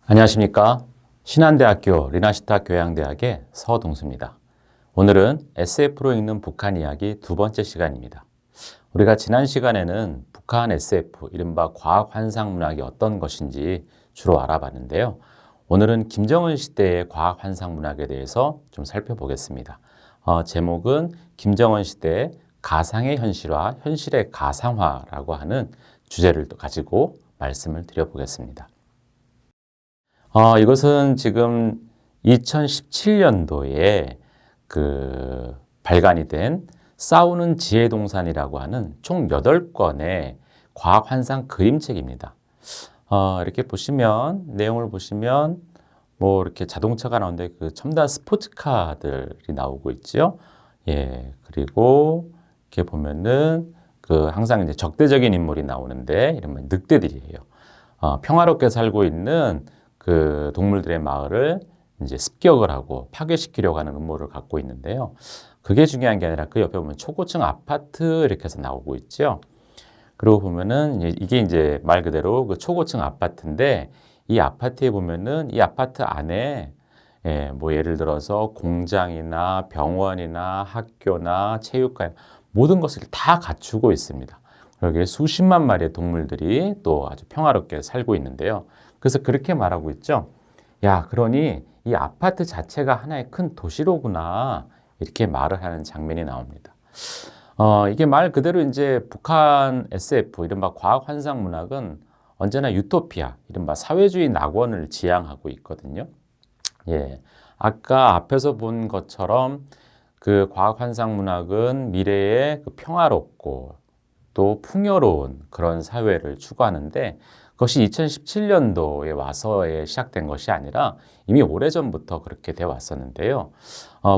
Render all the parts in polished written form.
안녕하십니까. 신한대학교 리나시타 교양대학의 서동수입니다. 오늘은 SF로 읽는 북한 이야기 두 번째 시간입니다. 우리가 지난 시간에는 북한 SF, 이른바 과학환상문학이 어떤 것인지 주로 알아봤는데요. 오늘은 김정은 시대의 과학환상문학에 대해서 좀 살펴보겠습니다. 제목은 김정은 시대의 가상의 현실화, 현실의 가상화라고 하는 주제를 또 가지고 말씀을 드려보겠습니다. 이것은 지금 2017년도에 발간이 된 싸우는 지혜동산이라고 하는 총 8권의 과학환상 그림책입니다. 이렇게 보시면, 내용을 보시면, 이렇게 자동차가 나오는데 첨단 스포츠카들이 나오고 있죠. 예, 그리고 이렇게 보면은 항상 이제 적대적인 인물이 나오는데, 이러면 늑대들이에요. 평화롭게 살고 있는 동물들의 마을을 이제 습격을 하고 파괴시키려고 하는 음모를 갖고 있는데요. 그게 중요한 게 아니라 그 옆에 보면 초고층 아파트 이렇게 해서 나오고 있죠. 그리고 보면은 이게 이제 말 그대로 초고층 아파트인데 이 아파트에 보면은 이 아파트 안에 예를 들어서 공장이나 병원이나 학교나 체육관 모든 것을 다 갖추고 있습니다. 여기에 수십만 마리의 동물들이 또 아주 평화롭게 살고 있는데요. 그래서 그렇게 말하고 있죠. 야, 그러니 이 아파트 자체가 하나의 큰 도시로구나. 이렇게 말을 하는 장면이 나옵니다. 이게 말 그대로 이제 북한 SF, 이른바 과학환상문학은 언제나 유토피아, 이른바 사회주의 낙원을 지향하고 있거든요. 예. 아까 앞에서 본 것처럼 과학환상문학은 미래의 평화롭고 또 풍요로운 그런 사회를 추구하는데 그것이 2017년도에 와서에 시작된 것이 아니라 이미 오래전부터 그렇게 되어 왔었는데요.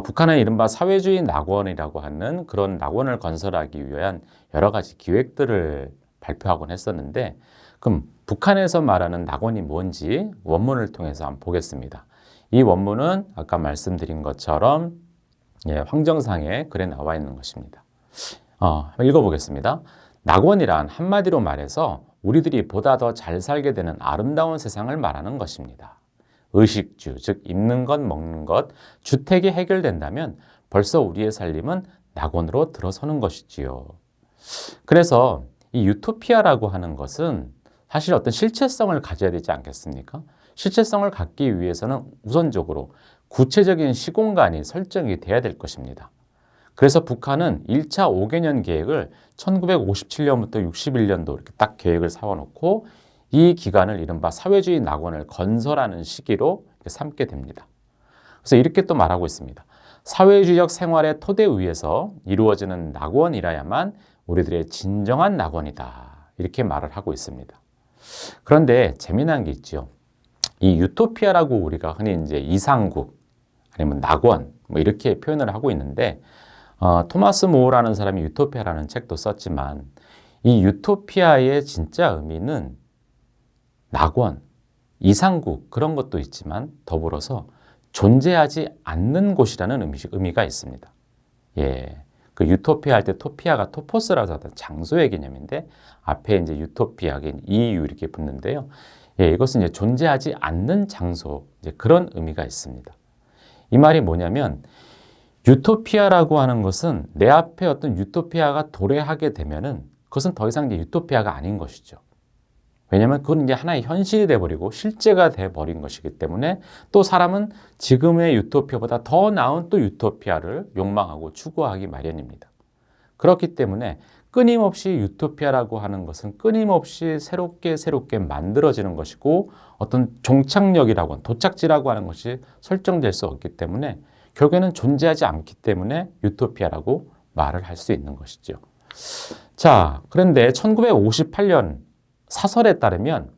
북한은 이른바 사회주의 낙원이라고 하는 그런 낙원을 건설하기 위한 여러 가지 기획들을 발표하곤 했었는데 그럼 북한에서 말하는 낙원이 뭔지 원문을 통해서 한번 보겠습니다. 이 원문은 아까 말씀드린 것처럼 황정상의 글에 나와 있는 것입니다. 한번 읽어보겠습니다. 낙원이란 한마디로 말해서 우리들이 보다 더 잘 살게 되는 아름다운 세상을 말하는 것입니다. 의식주, 즉 입는 것, 먹는 것, 주택이 해결된다면 벌써 우리의 살림은 낙원으로 들어서는 것이지요. 그래서 이 유토피아라고 하는 것은 사실 어떤 실체성을 가져야 되지 않겠습니까? 실체성을 갖기 위해서는 우선적으로 구체적인 시공간이 설정이 돼야 될 것입니다. 그래서 북한은 1차 5개년 계획을 1957년부터 61년도 이렇게 딱 계획을 세워놓고 이 기간을 이른바 사회주의 낙원을 건설하는 시기로 삼게 됩니다. 그래서 이렇게 또 말하고 있습니다. 사회주의적 생활의 토대 위에서 이루어지는 낙원이라야만 우리들의 진정한 낙원이다. 이렇게 말을 하고 있습니다. 그런데 재미난 게 있죠. 이 유토피아라고 우리가 흔히 이제 이상국 아니면 낙원 이렇게 표현을 하고 있는데 토마스 모어라는 사람이 유토피아라는 책도 썼지만 이 유토피아의 진짜 의미는 낙원, 이상국 그런 것도 있지만 더불어서 존재하지 않는 곳이라는 의미가 있습니다. 예, 유토피아 할 때 토피아가 토포스라서 하던 장소의 개념인데 앞에 이제 유토피아긴 EU 이렇게 붙는데요. 예, 이것은 이제 존재하지 않는 장소 이제 그런 의미가 있습니다. 이 말이 뭐냐면 유토피아라고 하는 것은 내 앞에 어떤 유토피아가 도래하게 되면은 그것은 더 이상 이제 유토피아가 아닌 것이죠. 왜냐하면 그건 이제 하나의 현실이 돼버리고 실제가 돼버린 것이기 때문에 또 사람은 지금의 유토피아보다 더 나은 또 유토피아를 욕망하고 추구하기 마련입니다. 그렇기 때문에 끊임없이 유토피아라고 하는 것은 끊임없이 새롭게 만들어지는 것이고 어떤 종착역이라고 하는 도착지라고 하는 것이 설정될 수 없기 때문에 결국에는 존재하지 않기 때문에 유토피아라고 말을 할 수 있는 것이죠. 자, 그런데 1958년 사설에 따르면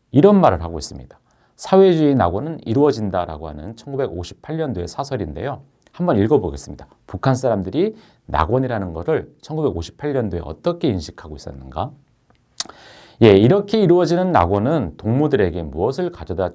이런 말을 하고 있습니다. 사회주의 낙원은 이루어진다라고 하는 1958년도의 사설인데요. 한번 읽어보겠습니다. 북한 사람들이 낙원이라는 것을 1958년도에 어떻게 인식하고 있었는가? 예, 이렇게 이루어지는 낙원은 동무들에게 무엇을 가져다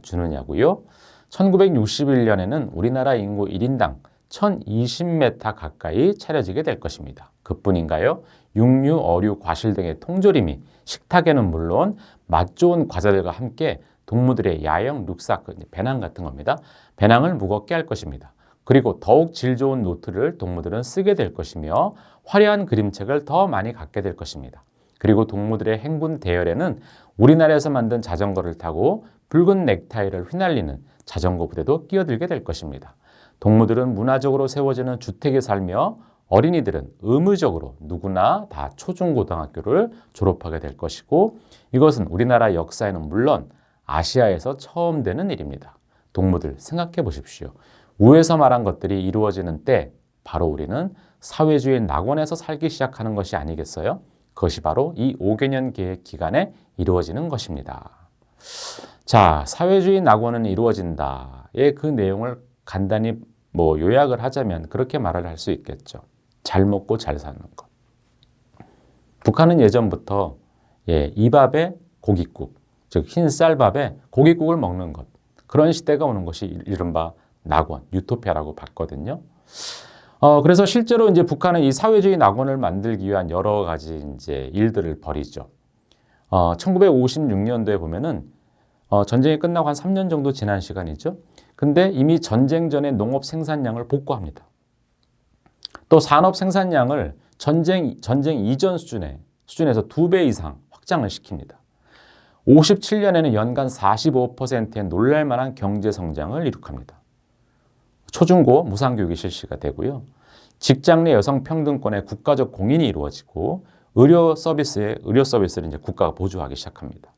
주느냐고요? 1961년에는 우리나라 인구 1인당 1020m 가까이 차려지게 될 것입니다. 그뿐인가요? 육류, 어류, 과실 등의 통조림이 식탁에는 물론 맛 좋은 과자들과 함께 동무들의 야영, 룩사크, 배낭 같은 겁니다. 배낭을 무겁게 할 것입니다. 그리고 더욱 질 좋은 노트를 동무들은 쓰게 될 것이며 화려한 그림책을 더 많이 갖게 될 것입니다. 그리고 동무들의 행군 대열에는 우리나라에서 만든 자전거를 타고 붉은 넥타이를 휘날리는 자전거 부대도 끼어들게 될 것입니다. 동무들은 문화적으로 세워지는 주택에 살며 어린이들은 의무적으로 누구나 다 초중고등학교를 졸업하게 될 것이고 이것은 우리나라 역사에는 물론 아시아에서 처음 되는 일입니다. 동무들 생각해 보십시오. 위에서 말한 것들이 이루어지는 때 바로 우리는 사회주의 낙원에서 살기 시작하는 것이 아니겠어요? 그것이 바로 이 5개년 계획 기간에 이루어지는 것입니다. 자, 사회주의 낙원은 이루어진다의 그 내용을 간단히 요약을 하자면 그렇게 말을 할 수 있겠죠. 잘 먹고 잘 사는 것. 북한은 예전부터 이 밥에 고깃국, 즉 흰 쌀밥에 고깃국을 먹는 것. 그런 시대가 오는 것이 이른바 낙원, 유토피아라고 봤거든요. 그래서 실제로 이제 북한은 이 사회주의 낙원을 만들기 위한 여러 가지 이제 일들을 벌이죠. 1956년도에 보면은 전쟁이 끝나고 한 3년 정도 지난 시간이죠. 근데 이미 전쟁 전에 농업 생산량을 복구합니다. 또 산업 생산량을 전쟁 이전 수준에서 2배 이상 확장을 시킵니다. 57년에는 연간 45%의 놀랄만한 경제 성장을 이룩합니다. 초중고 무상교육이 실시가 되고요. 직장 내 여성 평등권의 국가적 공인이 이루어지고 의료 서비스를 이제 국가가 보조하기 시작합니다.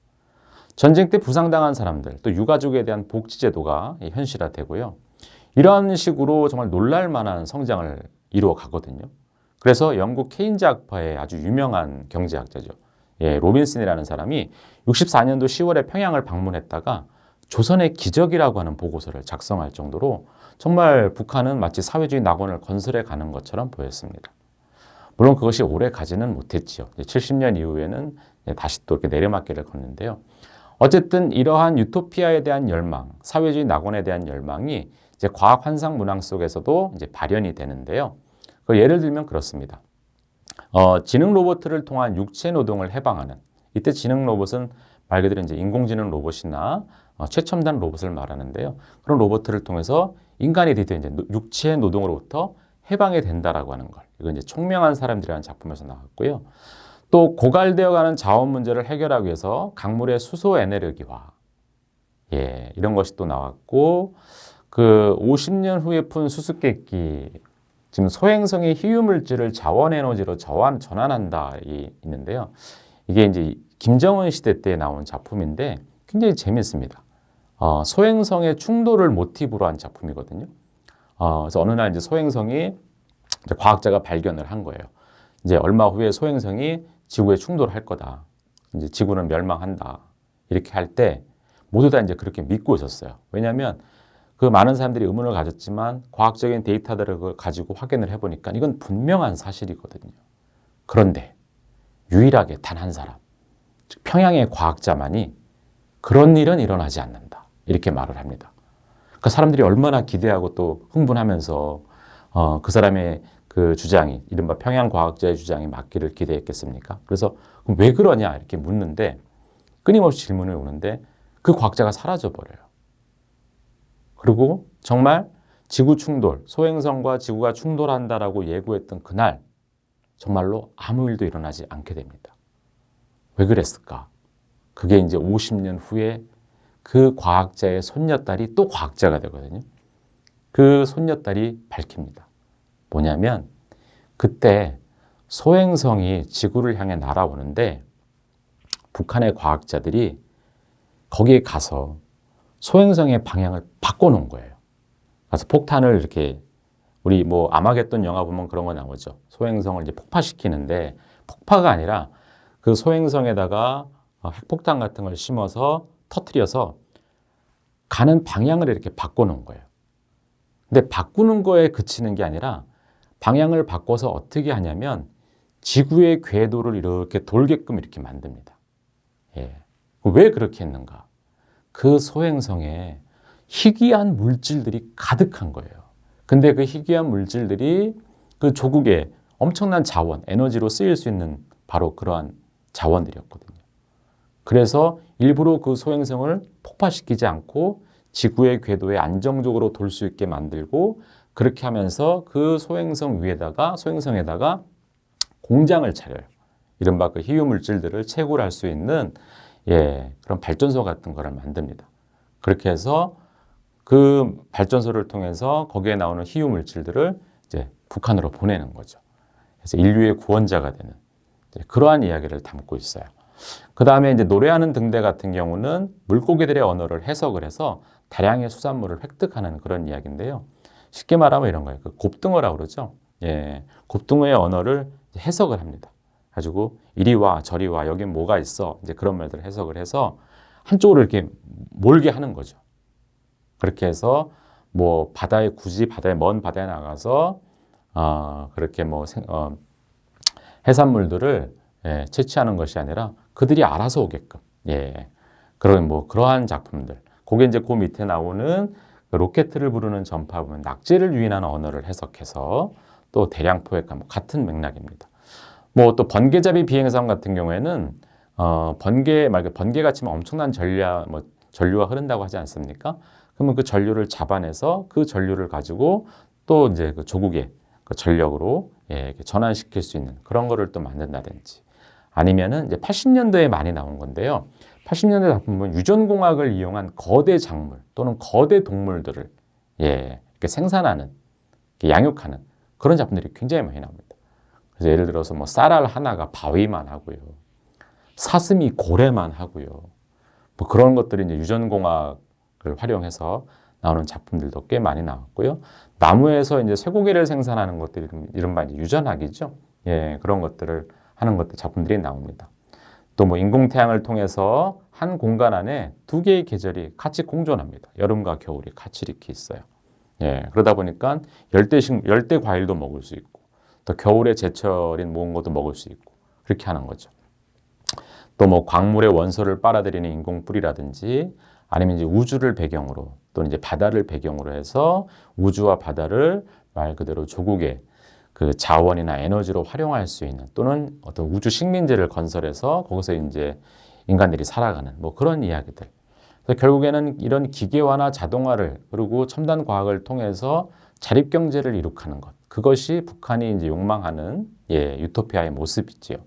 전쟁 때 부상당한 사람들, 또 유가족에 대한 복지제도가 현실화되고요. 이런 식으로 정말 놀랄만한 성장을 이루어 가거든요. 그래서 영국 케인즈 학파의 아주 유명한 경제학자죠. 로빈슨이라는 사람이 64년도 10월에 평양을 방문했다가 조선의 기적이라고 하는 보고서를 작성할 정도로 정말 북한은 마치 사회주의 낙원을 건설해 가는 것처럼 보였습니다. 물론 그것이 오래 가지는 못했지요. 70년 이후에는 다시 또 이렇게 내려막길을 걷는데요. 어쨌든 이러한 유토피아에 대한 열망, 사회주의 낙원에 대한 열망이 이제 과학 환상 문항 속에서도 이제 발현이 되는데요. 예를 들면 그렇습니다. 지능 로봇을 통한 육체 노동을 해방하는, 이때 지능 로봇은 말 그대로 이제 인공지능 로봇이나 최첨단 로봇을 말하는데요. 그런 로봇을 통해서 인간이 드디어 이제 육체 노동으로부터 해방이 된다라고 하는 걸. 이건 이제 총명한 사람들이라는 작품에서 나왔고요. 또 고갈되어가는 자원 문제를 해결하기 위해서 강물의 수소 에너지화, 이런 것이 또 나왔고, 그 50년 후에 푼 수수께끼, 지금 소행성의 희유물질을 자원 에너지로 전환한다 있는데요. 이게 이제 김정은 시대 때 나온 작품인데 굉장히 재밌습니다. 소행성의 충돌을 모티브로 한 작품이거든요. 그래서 어느 날 이제 소행성이 이제 과학자가 발견을 한 거예요. 이제 얼마 후에 소행성이 지구에 충돌할 거다. 이제 지구는 멸망한다. 이렇게 할 때 모두 다 이제 그렇게 믿고 있었어요. 왜냐하면 그 많은 사람들이 의문을 가졌지만 과학적인 데이터들을 가지고 확인을 해보니까 이건 분명한 사실이거든요. 그런데 유일하게 단 한 사람, 즉 평양의 과학자만이 그런 일은 일어나지 않는다. 이렇게 말을 합니다. 그러니까 사람들이 얼마나 기대하고 또 흥분하면서 그 사람의 그 주장이, 이른바 평양 과학자의 주장이 맞기를 기대했겠습니까? 그래서 그럼 왜 그러냐 이렇게 묻는데 끊임없이 질문이 오는데 그 과학자가 사라져버려요. 그리고 정말 지구 충돌, 소행성과 지구가 충돌한다라고 예고했던 그날 정말로 아무 일도 일어나지 않게 됩니다. 왜 그랬을까? 그게 이제 50년 후에 그 과학자의 손녀딸이 또 과학자가 되거든요. 그 손녀딸이 밝힙니다. 뭐냐면 그때 소행성이 지구를 향해 날아오는데 북한의 과학자들이 거기에 가서 소행성의 방향을 바꿔놓은 거예요. 그래서 폭탄을 이렇게 우리 아마겟돈 영화 보면 그런 거 나오죠. 소행성을 이제 폭파시키는데 폭파가 아니라 그 소행성에다가 핵폭탄 같은 걸 심어서 터뜨려서 가는 방향을 이렇게 바꿔놓은 거예요. 근데 바꾸는 거에 그치는 게 아니라 방향을 바꿔서 어떻게 하냐면 지구의 궤도를 이렇게 돌게끔 이렇게 만듭니다. 왜 그렇게 했는가? 그 소행성에 희귀한 물질들이 가득한 거예요. 근데 그 희귀한 물질들이 그 조국의 엄청난 자원, 에너지로 쓰일 수 있는 바로 그러한 자원들이었거든요. 그래서 일부러 그 소행성을 폭파시키지 않고 지구의 궤도에 안정적으로 돌 수 있게 만들고 그렇게 하면서 그 소행성에다가 공장을 차려요. 이른바 그 희귀 물질들을 채굴할 수 있는 그런 발전소 같은 거를 만듭니다. 그렇게 해서 그 발전소를 통해서 거기에 나오는 희귀 물질들을 이제 북한으로 보내는 거죠. 그래서 인류의 구원자가 되는 그러한 이야기를 담고 있어요. 그 다음에 이제 노래하는 등대 같은 경우는 물고기들의 언어를 해석을 해서 다량의 수산물을 획득하는 그런 이야기인데요. 쉽게 말하면 이런 거예요. 그 곱등어라고 그러죠. 곱등어의 언어를 해석을 합니다. 가지고 이리 와, 저리 와, 여긴 뭐가 있어. 이제 그런 말들을 해석을 해서 한쪽으로 이렇게 몰게 하는 거죠. 그렇게 해서 뭐 굳이 먼 바다에 나가서 그렇게 해산물들을 채취하는 것이 아니라 그들이 알아서 오게끔 그런 그러한 작품들. 그게 이제 그 밑에 나오는 로켓을 부르는 전파 보면 낙제를 유인하는 언어를 해석해서 또 대량 포획한 같은 맥락입니다. 또 번개잡이 비행선 같은 경우에는 번개가 치면 엄청난 전류가 흐른다고 하지 않습니까? 그러면 그 전류를 잡아내서 그 전류를 가지고 또 이제 그 조국의 그 전력으로 전환시킬 수 있는 그런 거를 또 만든다든지 아니면은 이제 80년대에 많이 나온 건데요. 80년대 작품 보면 유전공학을 이용한 거대 작물 또는 거대 동물들을 이렇게 생산하는, 이렇게 양육하는 그런 작품들이 굉장히 많이 나옵니다. 그래서 예를 들어서 쌀알 하나가 바위만 하고요. 사슴이 고래만 하고요. 그런 것들이 이제 유전공학을 활용해서 나오는 작품들도 꽤 많이 나왔고요. 나무에서 이제 쇠고기를 생산하는 것들이 이른바 이제 유전학이죠. 그런 것들을 하는 작품들이 나옵니다. 또 인공태양을 통해서 한 공간 안에 두 개의 계절이 같이 공존합니다. 여름과 겨울이 같이 이렇게 있어요. 그러다 보니까 열대 과일도 먹을 수 있고 또 겨울에 제철인 무언가도 먹을 수 있고 그렇게 하는 거죠. 또 광물의 원소를 빨아들이는 인공뿌리라든지 아니면 이제 우주를 배경으로 또는 이제 바다를 배경으로 해서 우주와 바다를 말 그대로 조국의 그 자원이나 에너지로 활용할 수 있는 또는 어떤 우주 식민지를 건설해서 거기서 이제 인간들이 살아가는 그런 이야기들. 그래서 결국에는 이런 기계화나 자동화를 그리고 첨단 과학을 통해서 자립경제를 이룩하는 것. 그것이 북한이 이제 욕망하는 유토피아의 모습이지요.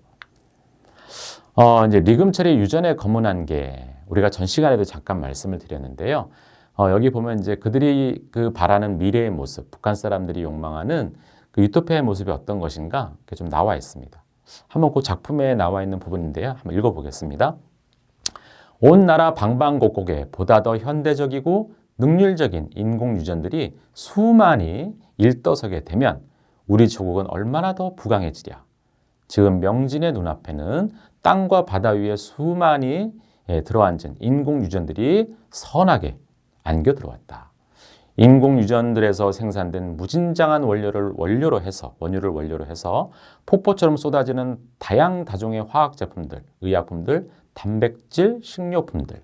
이제 리금철의 유전의 검은 안개. 우리가 전 시간에도 잠깐 말씀을 드렸는데요. 여기 보면 이제 그들이 그 바라는 미래의 모습, 북한 사람들이 욕망하는 그 유토피아의 모습이 어떤 것인가 이렇게 좀 나와 있습니다. 한번 그 작품에 나와 있는 부분인데요. 한번 읽어보겠습니다. 온 나라 방방곡곡에 보다 더 현대적이고 능률적인 인공유전들이 수많이 일떠서게 되면 우리 조국은 얼마나 더 부강해지랴. 지금 명진의 눈앞에는 땅과 바다 위에 수많이 들어앉은 인공유전들이 선하게 안겨 들어왔다. 인공유전들에서 생산된 무진장한 원료를 원료로 해서 폭포처럼 쏟아지는 다양다종의 화학제품들, 의약품들, 단백질, 식료품들.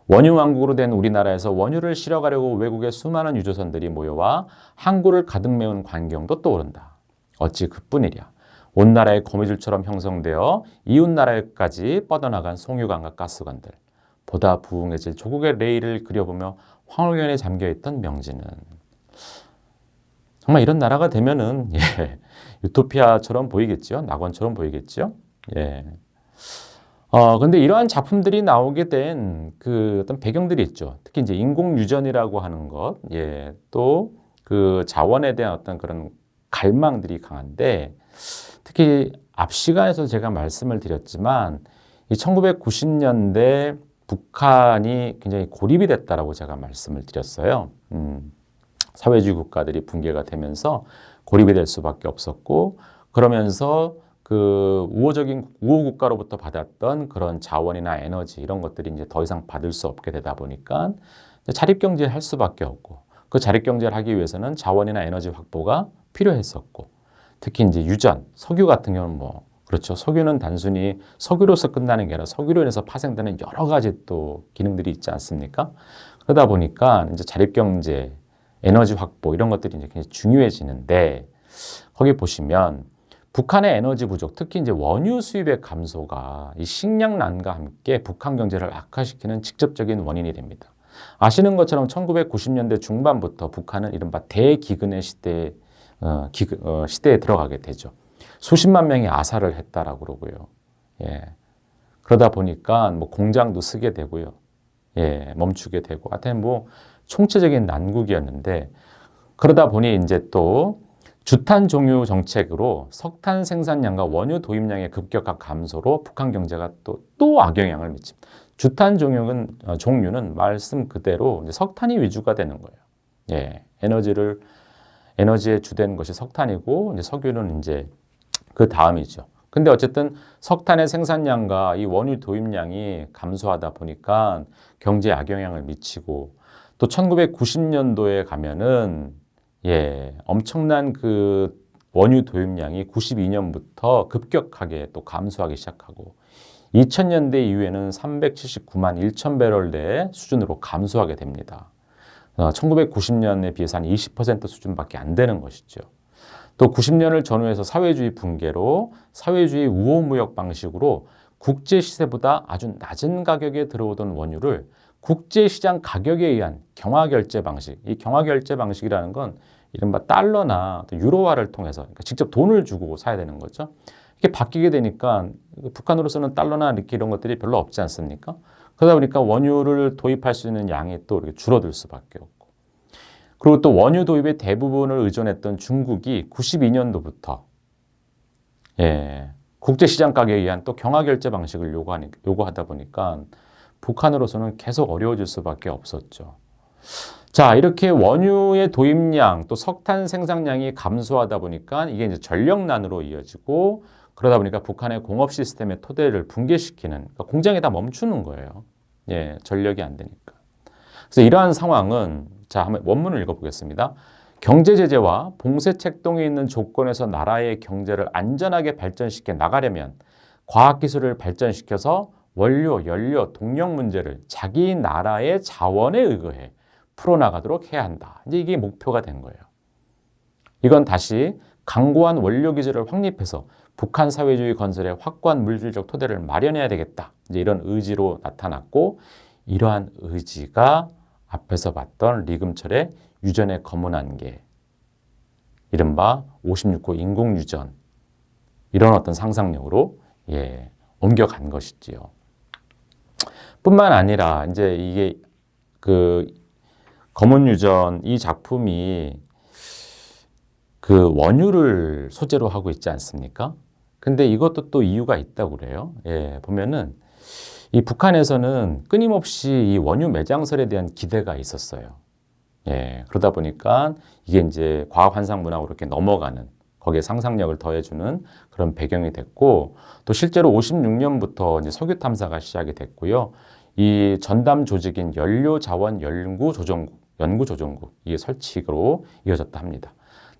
원유왕국으로 된 우리나라에서 원유를 실어가려고 외국의 수많은 유조선들이 모여와 항구를 가득 메운 광경도 떠오른다. 어찌 그뿐이랴. 온 나라의 거미줄처럼 형성되어 이웃 나라에까지 뻗어나간 송유관과 가스관들. 보다 부흥해질 조국의 레일을 그려보며 황홀견에 잠겨있던 명진은. 정말 이런 나라가 되면은 유토피아처럼 보이겠죠. 낙원처럼 보이겠죠. 근데 이러한 작품들이 나오게 된 그 어떤 배경들이 있죠. 특히 이제 인공유전이라고 하는 것, 또 그 자원에 대한 어떤 그런 갈망들이 강한데, 특히 앞 시간에서 제가 말씀을 드렸지만, 이 1990년대 북한이 굉장히 고립이 됐다라고 제가 말씀을 드렸어요. 사회주의 국가들이 붕괴가 되면서 고립이 될 수밖에 없었고, 그러면서 그 우호 국가로부터 받았던 그런 자원이나 에너지 이런 것들이 이제 더 이상 받을 수 없게 되다 보니까 자립 경제를 할 수밖에 없고, 그 자립 경제를 하기 위해서는 자원이나 에너지 확보가 필요했었고, 특히 이제 유전, 석유 같은 경우는 그렇죠. 석유는 단순히 석유로서 끝나는 게 아니라 석유로 인해서 파생되는 여러 가지 또 기능들이 있지 않습니까? 그러다 보니까 이제 자립 경제 에너지 확보 이런 것들이 이제 굉장히 중요해지는데 거기 보시면 북한의 에너지 부족, 특히 이제 원유 수입의 감소가 이 식량난과 함께 북한 경제를 악화시키는 직접적인 원인이 됩니다. 아시는 것처럼 1990년대 중반부터 북한은 이른바 대기근의 시대에 들어가게 되죠. 수십만 명이 아사를 했다라고 그러고요. 예. 그러다 보니까 뭐 공장도 쓰게 되고요. 예, 멈추게 되고, 하여튼 뭐 총체적인 난국이었는데, 그러다 보니 이제 또 주탄 종유 정책으로 석탄 생산량과 원유 도입량의 급격한 감소로 북한 경제가 또 악영향을 미칩니다. 주탄 종유는 말씀 그대로 이제 석탄이 위주가 되는 거예요. 예, 에너지의 주된 것이 석탄이고, 이제 석유는 이제 그 다음이죠. 근데 어쨌든 석탄의 생산량과 이 원유 도입량이 감소하다 보니까 경제에 악영향을 미치고 또 1990년도에 가면은 엄청난 그 원유 도입량이 92년부터 급격하게 또 감소하기 시작하고 2000년대 이후에는 379만 1천 배럴대 수준으로 감소하게 됩니다. 1990년에 비해서 한 20% 수준밖에 안 되는 것이죠. 또 90년을 전후해서 사회주의 붕괴로 사회주의 우호무역 방식으로 국제 시세보다 아주 낮은 가격에 들어오던 원유를 국제시장 가격에 의한 경화결제 방식, 이 경화결제 방식이라는 건 이른바 달러나 유로화를 통해서 그러니까 직접 돈을 주고 사야 되는 거죠. 이렇게 바뀌게 되니까 북한으로서는 달러나 이렇게 이런 것들이 별로 없지 않습니까? 그러다 보니까 원유를 도입할 수 있는 양이 또 이렇게 줄어들 수밖에 없고. 그리고 또 원유 도입의 대부분을 의존했던 중국이 92년도부터 국제시장 가격에 의한 또 경화결제 방식을 요구하다 보니까 북한으로서는 계속 어려워질 수밖에 없었죠. 자, 이렇게 원유의 도입량 또 석탄 생산량이 감소하다 보니까 이게 이제 전력난으로 이어지고 그러다 보니까 북한의 공업 시스템의 토대를 붕괴시키는 그러니까 공장이 다 멈추는 거예요. 전력이 안 되니까. 그래서 이러한 상황은 자, 한번 원문을 읽어보겠습니다. 경제 제재와 봉쇄 책동이 있는 조건에서 나라의 경제를 안전하게 발전시켜 나가려면 과학기술을 발전시켜서 원료, 연료, 동력 문제를 자기 나라의 자원에 의거해 풀어나가도록 해야 한다. 이제 이게 목표가 된 거예요. 이건 다시 강고한 원료 기술을 확립해서 북한 사회주의 건설에 확고한 물질적 토대를 마련해야 되겠다. 이제 이런 의지로 나타났고 이러한 의지가 앞에서 봤던 리금철의 유전의 검은 안개, 이른바 56호 인공유전 이런 어떤 상상력으로 옮겨간 것이지요. 뿐만 아니라 이제 이게 그 검은 유전 이 작품이 그 원유를 소재로 하고 있지 않습니까? 근데 이것도 또 이유가 있다고 그래요. 보면은 이 북한에서는 끊임없이 이 원유 매장설에 대한 기대가 있었어요. 그러다 보니까 이게 이제 과학 환상 문화로 이렇게 넘어가는 거기에 상상력을 더해주는 그런 배경이 됐고 또 실제로 56년부터 이제 석유 탐사가 시작이 됐고요. 이 전담 조직인 연구조정국 이게 설치로 이어졌다 합니다.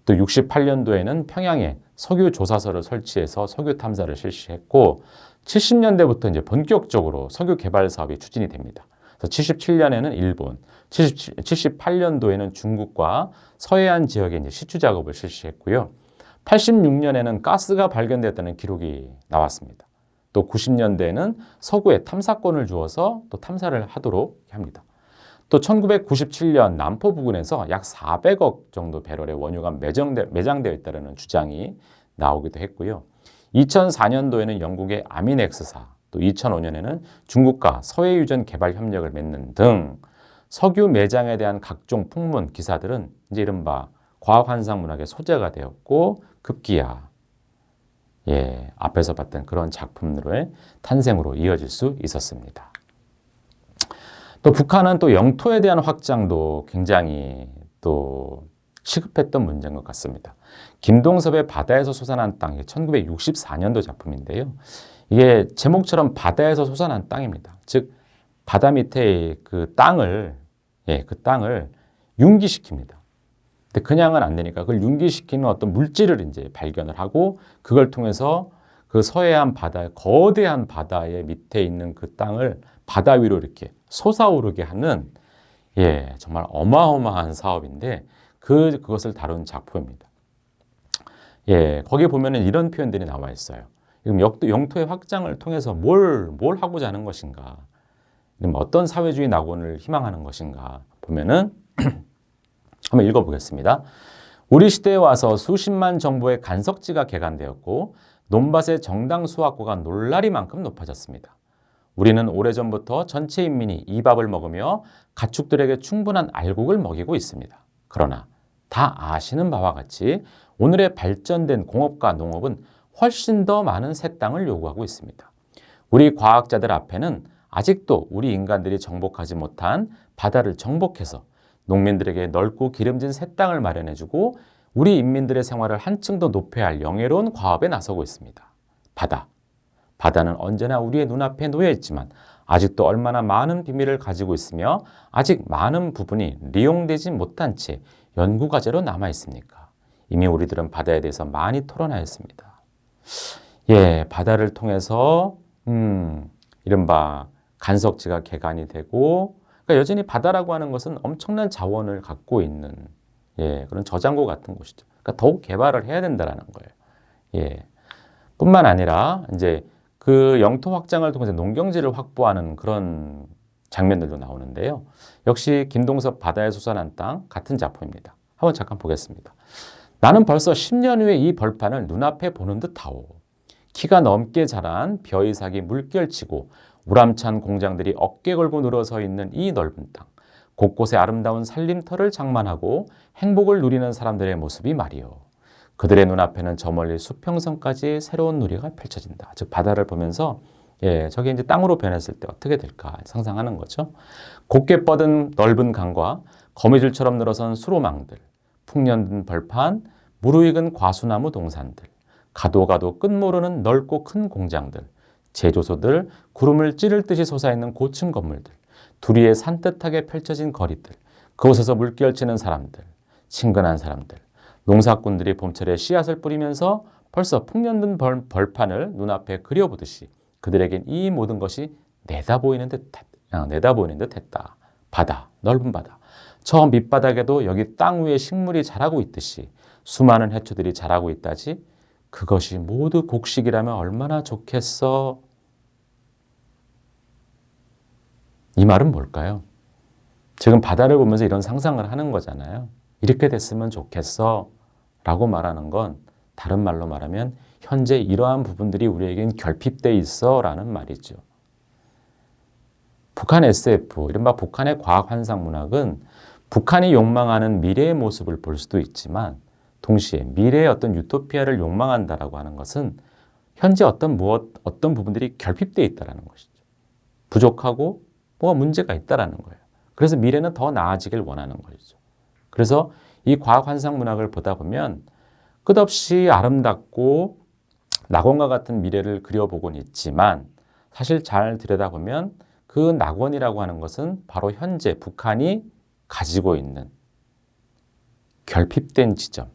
또 68년도에는 평양에 석유 조사서를 설치해서 석유 탐사를 실시했고 70년대부터 이제 본격적으로 석유 개발 사업이 추진이 됩니다. 그래서 77년에는 일본, 78년도에는 중국과 서해안 지역에 이제 시추 작업을 실시했고요. 86년에는 가스가 발견되었다는 기록이 나왔습니다. 또 90년대에는 서구에 탐사권을 주어서 또 탐사를 하도록 합니다. 또 1997년 남포 부근에서 약 400억 정도 배럴의 원유가 매장되어 있다는 주장이 나오기도 했고요. 2004년도에는 영국의 아미넥스사, 또 2005년에는 중국과 서해유전 개발 협력을 맺는 등 석유 매장에 대한 각종 풍문, 기사들은 이제 이른바 과학환상문학의 소재가 되었고 급기야 앞에서 봤던 그런 작품들의 탄생으로 이어질 수 있었습니다. 또 북한은 또 영토에 대한 확장도 굉장히 또 시급했던 문제인 것 같습니다. 김동섭의 바다에서 솟아난 땅이 1964년도 작품인데요. 이게 제목처럼 바다에서 솟아난 땅입니다. 즉 바다 밑에 그 땅을 융기시킵니다. 근데 그냥은 안 되니까 그걸 융기시키는 어떤 물질을 이제 발견을 하고 그걸 통해서 그 서해안 바다, 거대한 바다의 밑에 있는 그 땅을 바다 위로 이렇게 솟아오르게 하는 예, 정말 어마어마한 사업인데 그것을 다룬 작품입니다. 예, 거기 보면은 이런 표현들이 나와 있어요. 지금 영토의 확장을 통해서 뭘 하고자 하는 것인가? 어떤 사회주의 낙원을 희망하는 것인가? 보면은 한번 읽어보겠습니다. 우리 시대에 와서 수십만 정보의 간석지가 개간되었고 논밭의 정당 수확고가 놀라리만큼 높아졌습니다. 우리는 오래전부터 전체 인민이 이 밥을 먹으며 가축들에게 충분한 알곡을 먹이고 있습니다. 그러나 다 아시는 바와 같이 오늘의 발전된 공업과 농업은 훨씬 더 많은 새 땅을 요구하고 있습니다. 우리 과학자들 앞에는 아직도 우리 인간들이 정복하지 못한 바다를 정복해서 농민들에게 넓고 기름진 새 땅을 마련해주고 우리 인민들의 생활을 한층 더 높여야 할 영예로운 과업에 나서고 있습니다. 바다는 언제나 우리의 눈앞에 놓여 있지만 아직도 얼마나 많은 비밀을 가지고 있으며 아직 많은 부분이利用되지 못한 채 연구과제로 남아 있습니까? 이미 우리들은 바다에 대해서 많이 토론하였습니다. 예, 바다를 통해서 이른바 간석지가 개간이 되고 그러니까 여전히 바다라고 하는 것은 엄청난 자원을 갖고 있는 그런 저장고 같은 곳이죠. 그러니까 더욱 개발을 해야 된다라는 거예요. 뿐만 아니라 이제 그 영토 확장을 통해서 농경지를 확보하는 그런 장면들도 나오는데요. 역시 김동섭 바다에 솟아난 땅 같은 작품입니다. 한번 잠깐 보겠습니다. 나는 벌써 10년 후에 이 벌판을 눈앞에 보는 듯하오. 키가 넘게 자란 벼이삭이 물결치고 우람찬 공장들이 어깨 걸고 늘어서 있는 이 넓은 땅. 곳곳에 아름다운 살림터를 장만하고 행복을 누리는 사람들의 모습이 말이오. 그들의 눈앞에는 저 멀리 수평선까지 새로운 누리가 펼쳐진다. 즉 바다를 보면서 저게 이제 땅으로 변했을 때 어떻게 될까 상상하는 거죠. 곱게 뻗은 넓은 강과 거미줄처럼 늘어선 수로망들, 풍년든 벌판, 무르익은 과수나무 동산들, 가도 끝모르는 넓고 큰 공장들, 제조소들, 구름을 찌를 듯이 솟아있는 고층 건물들, 두리에 산뜻하게 펼쳐진 거리들, 그곳에서 물결치는 사람들, 친근한 사람들, 농사꾼들이 봄철에 씨앗을 뿌리면서 벌써 풍년든 벌판을 눈앞에 그려보듯이 그들에겐 이 모든 것이 내다보이는 듯 했다. 바다, 넓은 바다. 저 밑바닥에도 여기 땅 위에 식물이 자라고 있듯이 수많은 해초들이 자라고 있다지. 그것이 모두 곡식이라면 얼마나 좋겠어. 이 말은 뭘까요? 지금 바다를 보면서 이런 상상을 하는 거잖아요. 이렇게 됐으면 좋겠어 라고 말하는 건 다른 말로 말하면 현재 이러한 부분들이 우리에겐 결핍돼 있어 라는 말이죠. 북한 SF, 이른바 북한의 과학 환상 문학은 북한이 욕망하는 미래의 모습을 볼 수도 있지만 동시에 미래의 어떤 유토피아를 욕망한다라고 하는 것은 현재 어떤 부분들이 결핍돼 있다라는 것이죠. 부족하고 뭐가 문제가 있다라는 거예요. 그래서 미래는 더 나아지길 원하는 것이죠. 그래서 이 과학 환상 문학을 보다 보면 끝없이 아름답고 낙원과 같은 미래를 그려보곤 있지만 사실 잘 들여다보면 그 낙원이라고 하는 것은 바로 현재 북한이 가지고 있는 결핍된 지점,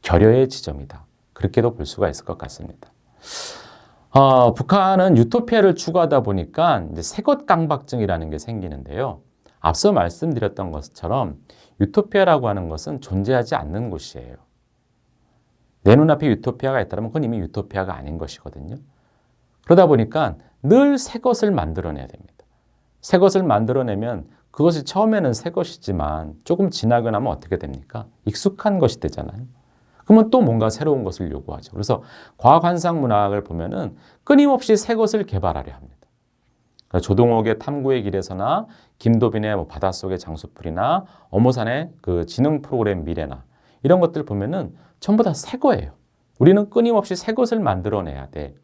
결여의 지점이다. 그렇게도 볼 수가 있을 것 같습니다. 북한은 유토피아를 추구하다 보니까 이제 새것 강박증이라는 게 생기는데요. 앞서 말씀드렸던 것처럼 유토피아라고 하는 것은 존재하지 않는 곳이에요. 내 눈앞에 유토피아가 있다면 그건 이미 유토피아가 아닌 것이거든요. 그러다 보니까 늘 새 것을 만들어내야 됩니다. 새 것을 만들어내면 그것이 처음에는 새 것이지만 조금 지나고 나면 어떻게 됩니까? 익숙한 것이 되잖아요. 그러면 또 뭔가 새로운 것을 요구하죠. 그래서 과학 환상 문학을 보면은 끊임없이 새 것을 개발하려 합니다. 그러니까 조동옥의 탐구의 길에서나 김도빈의 바닷속의 장수풀이나 엄호산의 그 지능 프로그램 미래나 이런 것들 보면은 전부 다 새 거예요. 우리는 끊임없이 새 것을 만들어내야 돼.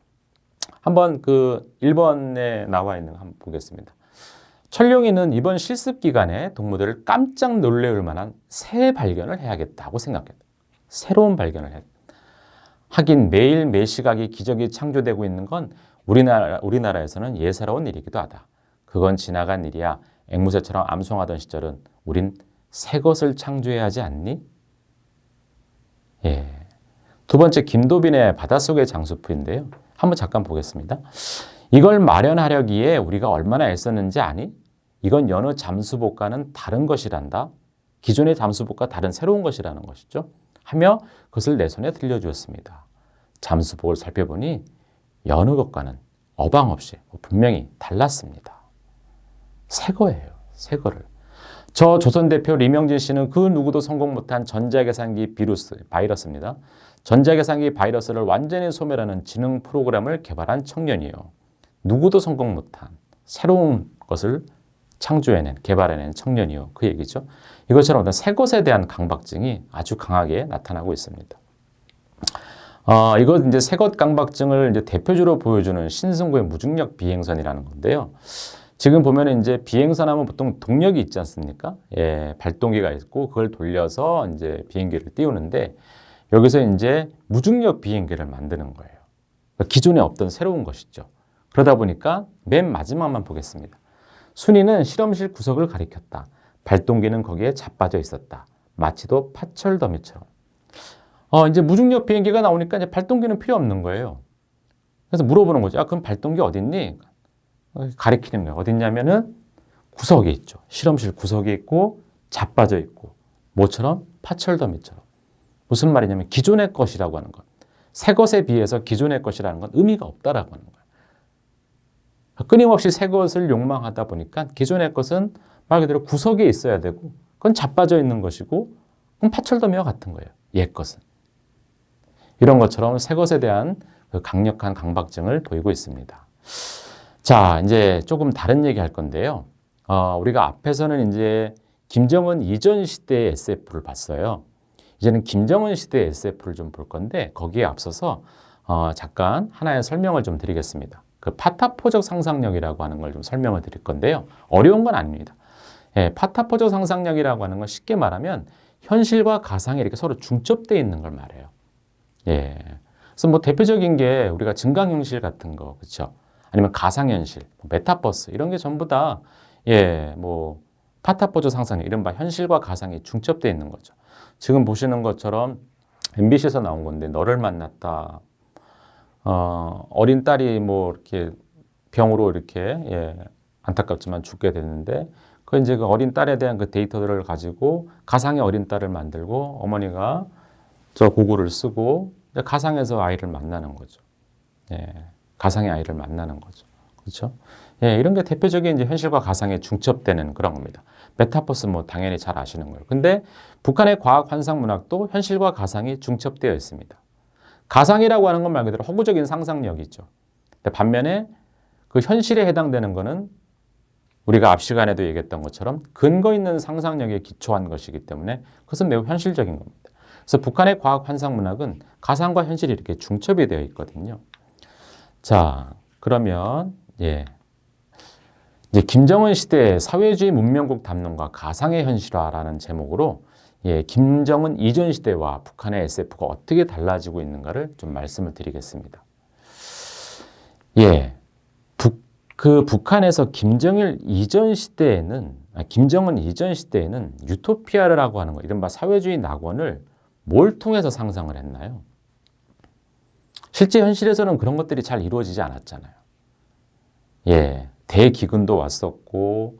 한번 그 1번에 나와 있는 거 한번 보겠습니다. 철룡이는 이번 실습 기간에 동무들을 깜짝 놀래울 만한 새 발견을 해야겠다고 생각했다. 새로운 발견을 했다. 하긴 매일 매시각이 기적이 창조되고 있는 건 우리나라에서는 예사로운 일이기도 하다. 그건 지나간 일이야. 앵무새처럼 암송하던 시절은 우린 새 것을 창조해야 하지 않니? 두 번째 김도빈의 바닷속의 장수풀인데요. 한번 잠깐 보겠습니다. 이걸 마련하려기에 우리가 얼마나 애썼는지 아니? 이건 여느 잠수복과는 다른 것이란다. 기존의 잠수복과 다른 새로운 것이라는 것이죠. 하며 그것을 내 손에 들려주었습니다. 잠수복을 살펴보니 여느 것과는 어방 없이 분명히 달랐습니다. 새 거예요. 새 거를. 저 조선 대표 리명진 씨는 그 누구도 성공 못한 전자계산기 바이러스입니다. 전자계산기 바이러스를 완전히 소멸하는 지능 프로그램을 개발한 청년이요. 누구도 성공 못한 새로운 것을 창조해낸, 개발해낸 청년이요. 그 얘기죠. 이것처럼 어떤 새 것에 대한 강박증이 아주 강하게 나타나고 있습니다. 이거 이제 새것 강박증을 이제 대표적으로 보여주는 신승구의 무중력 비행선이라는 건데요. 지금 보면 이제 비행선 하면 보통 동력이 있지 않습니까? 예, 발동기가 있고 그걸 돌려서 이제 비행기를 띄우는데 여기서 이제 무중력 비행기를 만드는 거예요. 그러니까 기존에 없던 새로운 것이죠. 그러다 보니까 맨 마지막만 보겠습니다. 순위는 실험실 구석을 가리켰다. 발동기는 거기에 자빠져 있었다. 마치도 파철 더미처럼. 이제 무중력 비행기가 나오니까 이제 발동기는 필요 없는 거예요. 그래서 물어보는 거죠. 그럼 발동기 어딨니? 가리키는 거예요. 어딨냐면은 구석에 있죠. 실험실 구석에 있고 자빠져 있고 뭐처럼? 파철 더미처럼. 무슨 말이냐면 기존의 것이라고 하는 것. 새 것에 비해서 기존의 것이라는 건 의미가 없다라고 하는 거예요. 끊임없이 새 것을 욕망하다 보니까 기존의 것은 말 그대로 구석에 있어야 되고 그건 자빠져 있는 것이고 그건 파철더미와 같은 거예요. 옛 것은. 이런 것처럼 새 것에 대한 그 강력한 강박증을 보이고 있습니다. 자, 이제 조금 다른 얘기 할 건데요. 우리가 앞에서는 이제 김정은 이전 시대의 SF를 봤어요. 이제는 김정은 시대의 SF를 좀 볼 건데 거기에 앞서서 잠깐 하나의 설명을 좀 드리겠습니다. 그 파타포적 상상력이라고 하는 걸 좀 설명을 드릴 건데요. 어려운 건 아닙니다. 예, 파타포적 상상력이라고 하는 건 쉽게 말하면 현실과 가상이 이렇게 서로 중첩되어 있는 걸 말해요. 예. 그래서 뭐 대표적인 게 우리가 증강현실 같은 거, 그렇죠? 아니면 가상현실, 메타버스 이런 게 전부 다 예, 뭐 파타포적 상상력, 이른바 현실과 가상이 중첩되어 있는 거죠. 지금 보시는 것처럼 MBC에서 나온 건데 너를 만났다. 어린 딸이 뭐 이렇게 병으로 이렇게 예, 안타깝지만 죽게 됐는데 그 이제 그 어린 딸에 대한 그 데이터들을 가지고 가상의 어린 딸을 만들고 어머니가 저 고글을 쓰고 가상에서 아이를 만나는 거죠. 예, 가상의 아이를 만나는 거죠. 그렇죠? 예, 이런 게 대표적인 이제 현실과 가상에 중첩되는 그런 겁니다. 메타버스 뭐 당연히 잘 아시는 거예요. 근데 북한의 과학 환상 문학도 현실과 가상이 중첩되어 있습니다. 가상이라고 하는 건 말 그대로 허구적인 상상력이죠. 근데 반면에 그 현실에 해당되는 거는 우리가 앞 시간에도 얘기했던 것처럼 근거 있는 상상력에 기초한 것이기 때문에 그것은 매우 현실적인 겁니다. 그래서 북한의 과학 환상 문학은 가상과 현실이 이렇게 중첩이 되어 있거든요. 자, 그러면 예. 이제 김정은 시대의 사회주의 문명국 담론과 가상의 현실화라는 제목으로 예, 김정은 이전 시대와 북한의 SF가 어떻게 달라지고 있는가를 좀 말씀을 드리겠습니다. 예, 북한에서 김정은 이전 시대에는 유토피아라고 하는 거, 이른바 사회주의 낙원을 뭘 통해서 상상을 했나요? 실제 현실에서는 그런 것들이 잘 이루어지지 않았잖아요. 예, 대기근도 왔었고,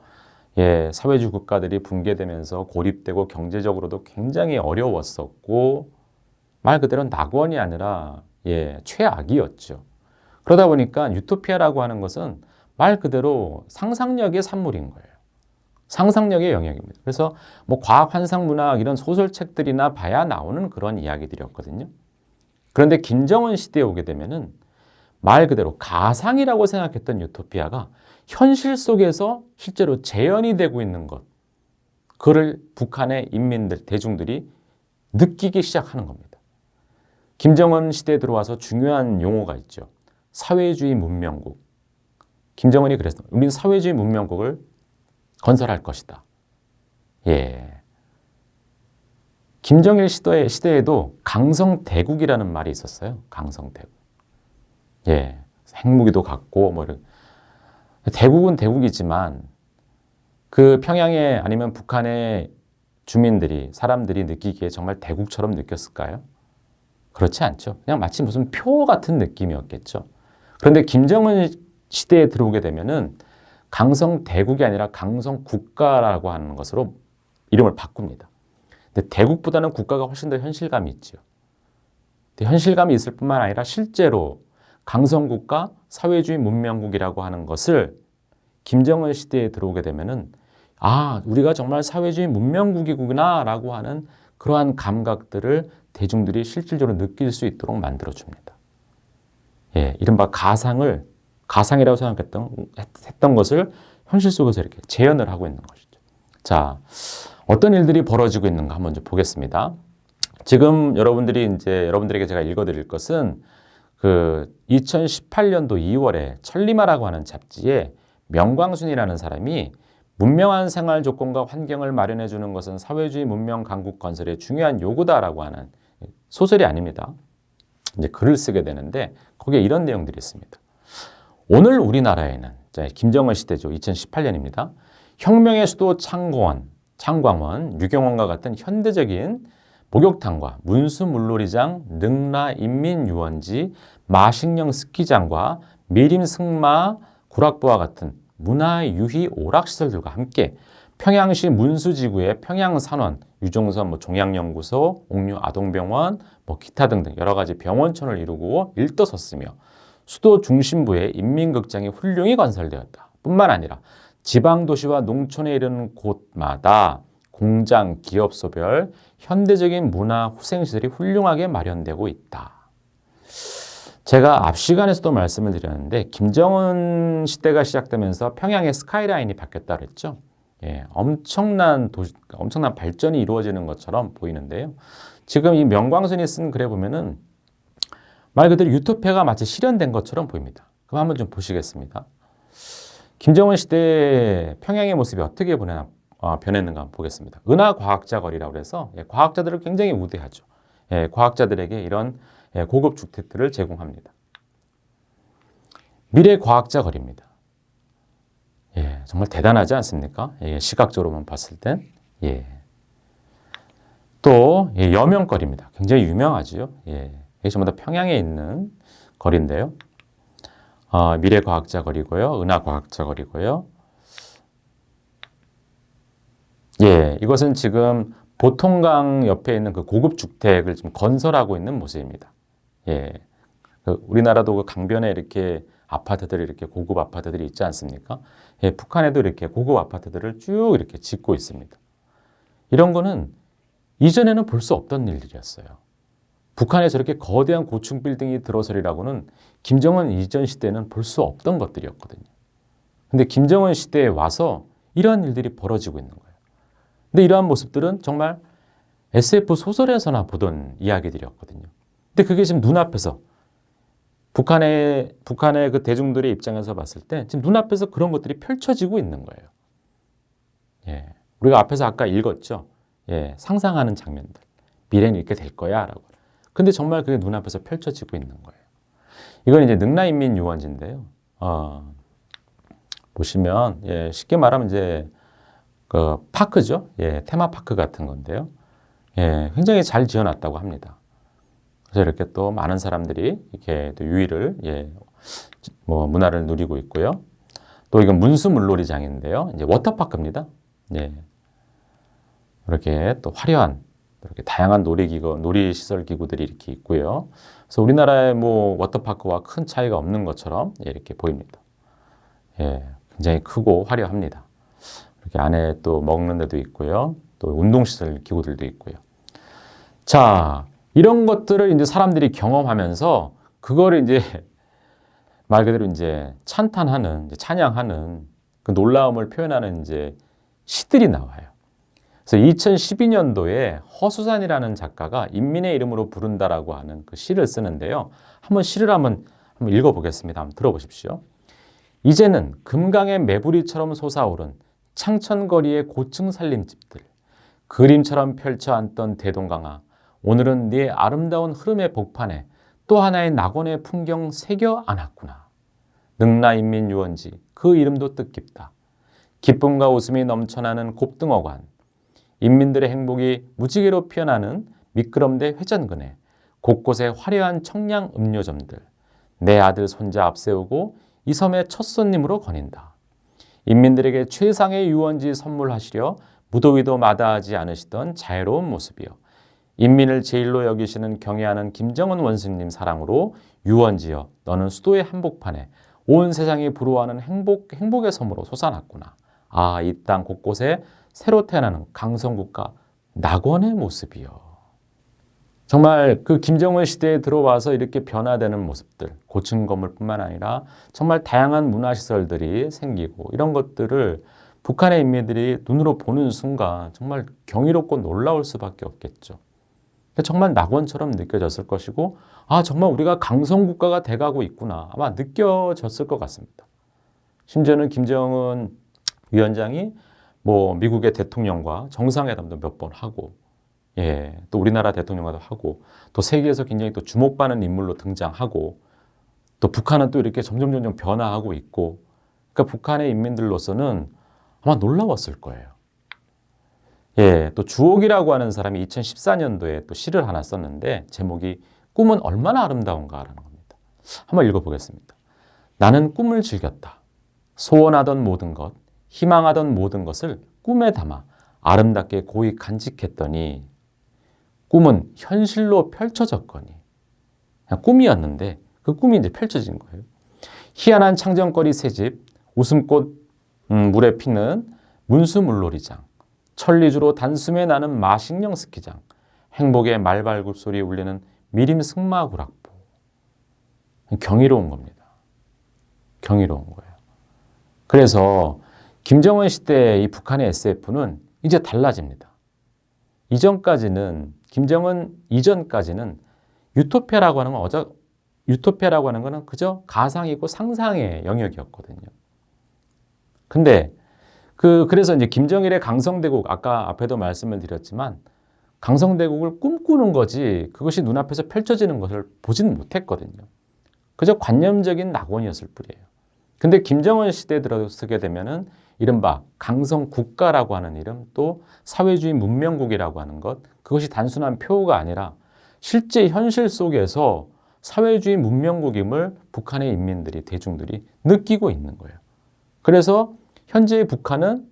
예, 사회주의 국가들이 붕괴되면서 고립되고 경제적으로도 굉장히 어려웠었고, 말 그대로 낙원이 아니라 예, 최악이었죠. 그러다 보니까 유토피아라고 하는 것은 말 그대로 상상력의 산물인 거예요. 상상력의 영역입니다. 그래서 뭐 과학 환상 문학 이런 소설책들이나 봐야 나오는 그런 이야기들이었거든요. 그런데 김정은 시대에 오게 되면은 말 그대로 가상이라고 생각했던 유토피아가 현실 속에서 실제로 재현이 되고 있는 것, 그를 북한의 인민들, 대중들이 느끼기 시작하는 겁니다. 김정은 시대에 들어와서 중요한 용어가 있죠. 사회주의 문명국. 김정은이 그랬어요. 우리는 사회주의 문명국을 건설할 것이다. 예. 김정일 시대에도 강성대국이라는 말이 있었어요. 강성대국. 예. 핵무기도 갖고, 뭐, 대국은 대국이지만 그 평양에 아니면 북한의 주민들이, 사람들이 느끼기에 정말 대국처럼 느꼈을까요? 그렇지 않죠. 그냥 마치 무슨 표 같은 느낌이었겠죠. 그런데 김정은 시대에 들어오게 되면은 강성대국이 아니라 강성국가라고 하는 것으로 이름을 바꿉니다. 근데 대국보다는 국가가 훨씬 더 현실감이 있죠. 현실감이 있을 뿐만 아니라 실제로 강성국가, 사회주의 문명국이라고 하는 것을 김정은 시대에 들어오게 되면은 우리가 정말 사회주의 문명국이구나라고 하는 그러한 감각들을 대중들이 실질적으로 느낄 수 있도록 만들어줍니다. 이른바 가상이라고 생각했던 것을 현실 속에서 이렇게 재현을 하고 있는 것이죠. 자, 어떤 일들이 벌어지고 있는가 한번 좀 보겠습니다. 지금 여러분들에게 제가 읽어드릴 것은 그 2018년도 2월에 천리마라고 하는 잡지에 명광순이라는 사람이 문명한 생활 조건과 환경을 마련해 주는 것은 사회주의 문명 강국 건설의 중요한 요구다라고 하는 소설이 아닙니다. 이제 글을 쓰게 되는데 거기에 이런 내용들이 있습니다. 오늘 우리나라에는 김정은 시대죠. 2018년입니다. 혁명의 수도 창광원, 유경원과 같은 현대적인 목욕탕과 문수물놀이장, 능라인민유원지, 마식령 스키장과 미림 승마 구락부와 같은 문화유희 오락시설들과 함께 평양시 문수지구의 평양산원, 유종선 종양연구소, 옥류 아동병원, 기타 등등 여러 가지 병원촌을 이루고 일떠섰으며 수도 중심부에 인민극장이 훌륭히 건설되었다. 뿐만 아니라 지방도시와 농촌에 이르는 곳마다 공장, 기업소별, 현대적인 문화 후생시설이 훌륭하게 마련되고 있다. 제가 앞 시간에서도 말씀을 드렸는데 김정은 시대가 시작되면서 평양의 스카이라인이 바뀌었다 그랬죠. 엄청난 발전이 이루어지는 것처럼 보이는데요. 지금 이 명광순이 쓴 글에 보면은 말 그대로 유토피아가 마치 실현된 것처럼 보입니다. 그럼 한번 좀 보시겠습니다. 김정은 시대 평양의 모습이 어떻게 변했는가 한번 보겠습니다. 은하과학자 거리라고 해서 과학자들을 굉장히 우대하죠. 과학자들에게 이런 고급 주택들을 제공합니다. 미래과학자 거리입니다. 정말 대단하지 않습니까? 시각적으로만 봤을 땐. 또 여명거리입니다. 굉장히 유명하죠. 이게 전부 다 평양에 있는 거리인데요. 미래과학자 거리고요. 은하과학자 거리고요. 이것은 지금 보통강 옆에 있는 그 고급 주택을 지금 건설하고 있는 모습입니다. 우리나라도 그 강변에 이렇게 아파트들이 이렇게 고급 아파트들이 있지 않습니까? 북한에도 이렇게 고급 아파트들을 쭉 이렇게 짓고 있습니다. 이런 거는 이전에는 볼 수 없던 일들이었어요. 북한에 저렇게 거대한 고층 빌딩이 들어서리라고는 김정은 이전 시대는 볼 수 없던 것들이었거든요. 근데 김정은 시대에 와서 이러한 일들이 벌어지고 있는 거예요. 근데 이러한 모습들은 정말 SF 소설에서나 보던 이야기들이었거든요. 근데 그게 지금 눈앞에서 북한의 그 대중들의 입장에서 봤을 때 지금 눈앞에서 그런 것들이 펼쳐지고 있는 거예요. 우리가 앞에서 아까 읽었죠. 상상하는 장면들. 미래는 이렇게 될 거야 라고. 근데 정말 그게 눈앞에서 펼쳐지고 있는 거예요. 이건 이제 능라인민유원지인데요. 보시면 쉽게 말하면 이제 그 파크죠. 테마파크 같은 건데요. 굉장히 잘 지어놨다고 합니다. 그래서 이렇게 또 많은 사람들이 이렇게 또 유의를 문화를 누리고 있고요. 또 이건 문수물놀이장인데요. 이제 워터파크입니다. 이렇게 또 화려한 이렇게 다양한 놀이시설 기구들이 이렇게 있고요. 그래서 우리나라의 워터파크와 큰 차이가 없는 것처럼 이렇게 보입니다. 굉장히 크고 화려합니다. 이렇게 안에 또 먹는 데도 있고요. 또 운동시설 기구들도 있고요. 자, 이런 것들을 이제 사람들이 경험하면서 그거를 이제 말 그대로 이제 찬양하는 그 놀라움을 표현하는 이제 시들이 나와요. 그래서 2012년도에 허수산이라는 작가가 인민의 이름으로 부른다라고 하는 그 시를 쓰는데요. 시를 한번 읽어보겠습니다. 한번 들어보십시오. 이제는 금강의 매부리처럼 솟아오른 창천거리의 고층 살림집들, 그림처럼 펼쳐 앉던 대동강아, 오늘은 네 아름다운 흐름의 복판에 또 하나의 낙원의 풍경 새겨 안았구나. 능라인민유원지, 그 이름도 뜻깊다. 기쁨과 웃음이 넘쳐나는 곱등어관, 인민들의 행복이 무지개로 피어나는 미끄럼대 회전근해, 곳곳에 화려한 청량 음료점들, 내 아들 손자 앞세우고 이 섬의 첫 손님으로 거닌다. 인민들에게 최상의 유원지 선물하시려 무도위도 마다하지 않으시던 자애로운 모습이요. 인민을 제일로 여기시는 경애하는 김정은 원수님 사랑으로 유원지여 너는 수도의 한복판에 온 세상이 부러워하는 행복의 섬으로 솟아났구나. 아, 이 땅 곳곳에 새로 태어나는 강성국가 낙원의 모습이요. 정말 그 김정은 시대에 들어와서 이렇게 변화되는 모습들, 고층 건물뿐만 아니라 정말 다양한 문화시설들이 생기고 이런 것들을 북한의 인민들이 눈으로 보는 순간 정말 경이롭고 놀라울 수밖에 없겠죠. 정말 낙원처럼 느껴졌을 것이고, 아, 정말 우리가 강성국가가 돼가고 있구나. 아마 느껴졌을 것 같습니다. 심지어는 김정은 위원장이 뭐 미국의 대통령과 정상회담도 몇 번 하고, 예, 또 우리나라 대통령과도 하고, 또 세계에서 굉장히 또 주목받는 인물로 등장하고, 또 북한은 또 이렇게 점점 변화하고 있고, 그러니까 북한의 인민들로서는 아마 놀라웠을 거예요. 예, 또 주옥이라고 하는 사람이 2014년도에 또 시를 하나 썼는데 제목이 꿈은 얼마나 아름다운가라는 겁니다. 한번 읽어보겠습니다. 나는 꿈을 즐겼다. 소원하던 모든 것, 희망하던 모든 것을 꿈에 담아 아름답게 고이 간직했더니 꿈은 현실로 펼쳐졌거니. 그냥 꿈이었는데 그 꿈이 이제 펼쳐진 거예요. 희한한 창정거리 새집, 웃음꽃 물에 피는 문수물놀이장, 천리주로 단숨에 나는 마식령 스키장, 행복의 말발굽 소리에 울리는 미림 승마구락부. 경이로운 겁니다. 경이로운 거예요. 그래서 김정은 시대의 이 북한의 SF는 이제 달라집니다. 김정은 이전까지는 유토피아라고 하는 거는 그저 가상이고 상상의 영역이었거든요. 근데 그래서 이제 김정일의 강성대국, 아까 앞에도 말씀을 드렸지만 강성대국을 꿈꾸는 거지 그것이 눈앞에서 펼쳐지는 것을 보지는 못했거든요. 그저 관념적인 낙원이었을 뿐이에요. 근데 김정은 시대에 들어서게 되면은 이른바 강성국가라고 하는 이름, 또 사회주의 문명국이라고 하는 것, 그것이 단순한 표어가 아니라 실제 현실 속에서 사회주의 문명국임을 북한의 인민들이, 대중들이 느끼고 있는 거예요. 그래서 현재의 북한은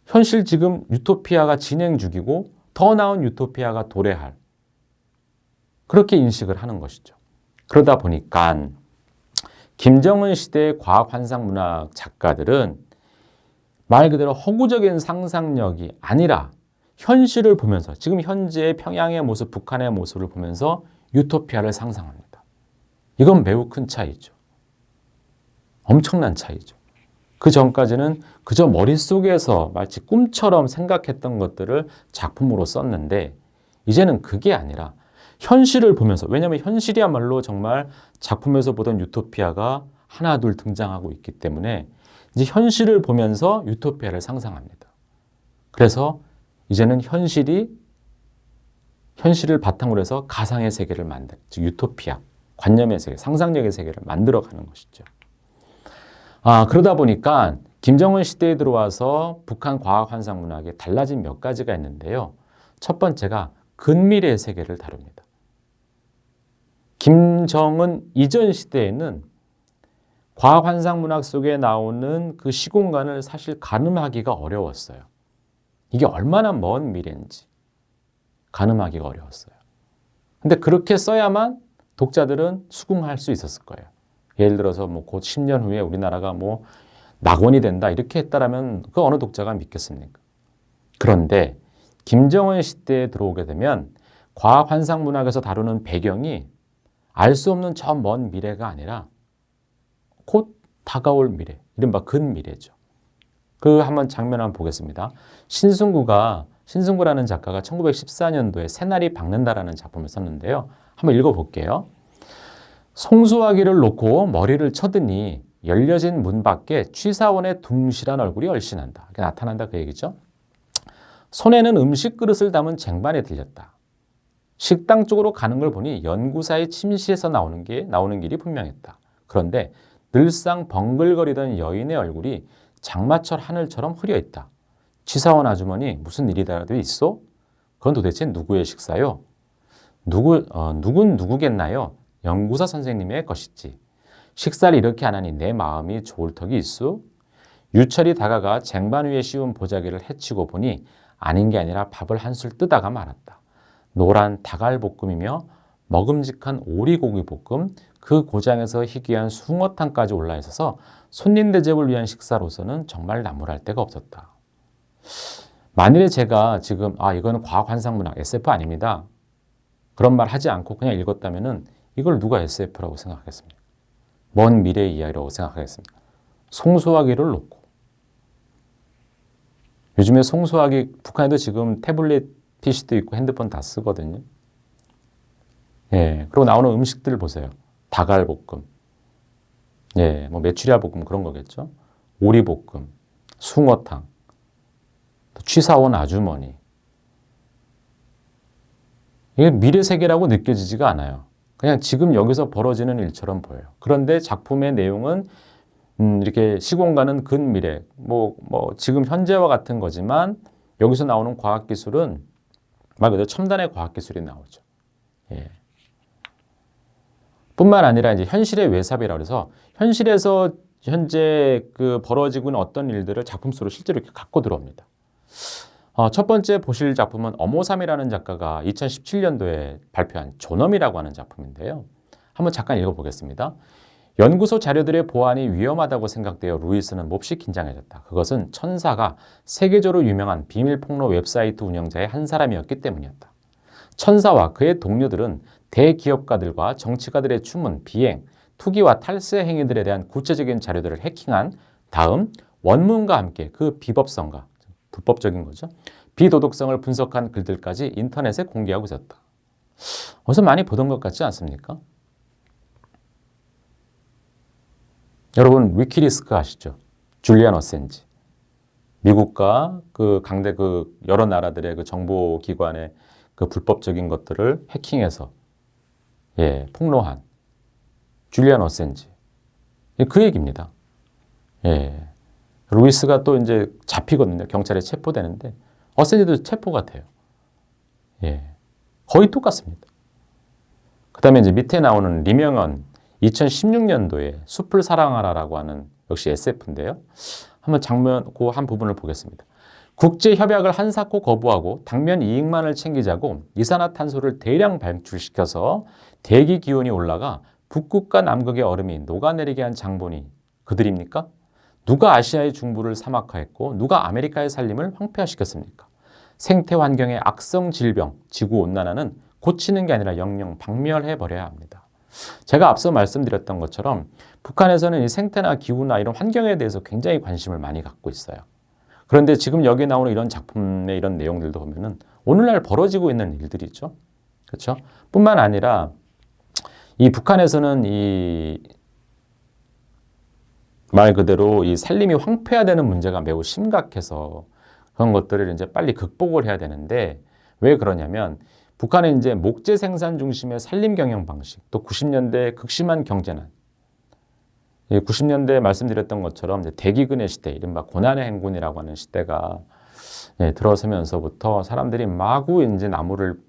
현실 지금 유토피아가 진행 중이고 더 나은 유토피아가 도래할, 그렇게 인식을 하는 것이죠. 그러다 보니까 김정은 시대의 과학환상문학 작가들은 말 그대로 허구적인 상상력이 아니라 현실을 보면서 지금 현재의 평양의 모습, 북한의 모습을 보면서 유토피아를 상상합니다. 이건 매우 큰 차이죠. 엄청난 차이죠. 그 전까지는 그저 머릿속에서 마치 꿈처럼 생각했던 것들을 작품으로 썼는데 이제는 그게 아니라 현실을 보면서, 왜냐하면 현실이야말로 정말 작품에서 보던 유토피아가 하나 둘 등장하고 있기 때문에 이제 현실을 보면서 유토피아를 상상합니다. 그래서 이제는 현실을 바탕으로 해서 가상의 세계를 즉 유토피아, 관념의 세계, 상상력의 세계를 만들어가는 것이죠. 그러다 보니까 김정은 시대에 들어와서 북한 과학환상문학에 달라진 몇 가지가 있는데요. 첫 번째가 근미래의 세계를 다룹니다. 김정은 이전 시대에는 과학환상문학 속에 나오는 그 시공간을 사실 가늠하기가 어려웠어요. 이게 얼마나 먼 미래인지 가늠하기가 어려웠어요. 근데 그렇게 써야만 독자들은 수긍할 수 있었을 거예요. 예를 들어서 뭐 곧 10년 후에 우리나라가 뭐 낙원이 된다 이렇게 했다라면 그 어느 독자가 믿겠습니까? 그런데 김정은 시대에 들어오게 되면 과학환상문학에서 다루는 배경이 알 수 없는 저 먼 미래가 아니라 곧 다가올 미래, 이른바 근미래죠. 한번 장면 한번 보겠습니다. 신승구라는 작가가 1914년도에 새날이 밝는다라는 작품을 썼는데요. 한번 읽어볼게요. 송수화기를 놓고 머리를 쳐드니 열려진 문 밖에 취사원의 둥실한 얼굴이 얼씬한다. 나타난다 그 얘기죠. 손에는 음식 그릇을 담은 쟁반에 들렸다. 식당 쪽으로 가는 걸 보니 연구사의 침실에서 나오는 길이 분명했다. 그런데 늘상 벙글거리던 여인의 얼굴이 장마철 하늘처럼 흐려있다. 취사원 아주머니 무슨 일이라도 있어? 그건 도대체 누구의 식사요? 누군 누구겠나요? 연구사 선생님의 것이지. 식사를 이렇게 안 하니 내 마음이 좋을 턱이 있어? 유철이 다가가 쟁반 위에 씌운 보자기를 해치고 보니 아닌 게 아니라 밥을 한술 뜨다가 말았다. 노란 닭알볶음이며 먹음직한 오리고기 볶음, 그 고장에서 희귀한 숭어탕까지 올라 있어서 손님 대접을 위한 식사로서는 정말 나무랄 데가 없었다. 만일에 제가 지금 이거는 과학 환상문학 SF 아닙니다. 그런 말 하지 않고 그냥 읽었다면은 이걸 누가 SF라고 생각하겠습니까? 먼 미래의 이야기라고 생각하겠습니다. 송수화기를 놓고. 요즘에 송수화기, 북한에도 지금 태블릿 PC도 있고 핸드폰 다 쓰거든요. 예, 그리고 나오는 음식들 보세요. 닭알볶음, 예, 뭐 메추리알 볶음 그런 거겠죠. 오리볶음, 숭어탕, 취사원 아주머니. 이게 미래 세계라고 느껴지지가 않아요. 그냥 지금 여기서 벌어지는 일처럼 보여요. 그런데 작품의 내용은 이렇게 시공간은 근미래, 지금 현재와 같은 거지만 여기서 나오는 과학기술은 말 그대로 첨단의 과학기술이 나오죠. 예. 뿐만 아니라 이제 현실의 외삽이라고 해서 현실에서 현재 그 벌어지고 있는 어떤 일들을 작품 속으로 실제로 이렇게 갖고 들어옵니다. 첫 번째 보실 작품은 엄오삼이라는 작가가 2017년도에 발표한 존엄이라고 하는 작품인데요. 한번 잠깐 읽어보겠습니다. 연구소 자료들의 보안이 위험하다고 생각되어 루이스는 몹시 긴장해졌다. 그것은 천사가 세계적으로 유명한 비밀폭로 웹사이트 운영자의 한 사람이었기 때문이었다. 천사와 그의 동료들은 대기업가들과 정치가들의 주문, 비행, 투기와 탈세 행위들에 대한 구체적인 자료들을 해킹한 다음 원문과 함께 그 비법성과 불법적인 거죠. 비도덕성을 분석한 글들까지 인터넷에 공개하고 있었다. 어디서 많이 보던 것 같지 않습니까? 여러분 위키리스크 아시죠? 줄리안 어센지. 미국과 그 강대 그 여러 나라들의 그 정보기관의 그 불법적인 것들을 해킹해서 폭로한 줄리안 어센지. 그 얘기입니다. 루이스가 또 이제 잡히거든요. 경찰에 체포되는데 어센지도 체포가 돼요. 거의 똑같습니다. 그 다음에 이제 밑에 나오는 리명언 2016년도에 숲을 사랑하라라고 하는 역시 SF인데요. 한번 장면 그 한 부분을 보겠습니다. 국제 협약을 한사코 거부하고 당면 이익만을 챙기자고 이산화탄소를 대량 방출시켜서 대기 기온이 올라가 북극과 남극의 얼음이 녹아내리게 한 장본이 그들입니까? 누가 아시아의 중부를 사막화했고 누가 아메리카의 산림을 황폐화시켰습니까? 생태 환경의 악성 질병, 지구온난화는 고치는 게 아니라 영영 박멸해버려야 합니다. 제가 앞서 말씀드렸던 것처럼 북한에서는 이 생태나 기후나 이런 환경에 대해서 굉장히 관심을 많이 갖고 있어요. 그런데 지금 여기 나오는 이런 작품의 이런 내용들도 보면은 오늘날 벌어지고 있는 일들이죠. 그렇죠? 뿐만 아니라 이 북한에서는 이 말 그대로 이 산림이 황폐화되는 문제가 매우 심각해서 그런 것들을 이제 빨리 극복을 해야 되는데 왜 그러냐면 북한은 이제 목재 생산 중심의 산림 경영 방식, 또 90년대 극심한 경제난, 90년대 말씀드렸던 것처럼 이제 대기근의 시대, 이른바 고난의 행군이라고 하는 시대가 들어서면서부터 사람들이 마구 이제 나무를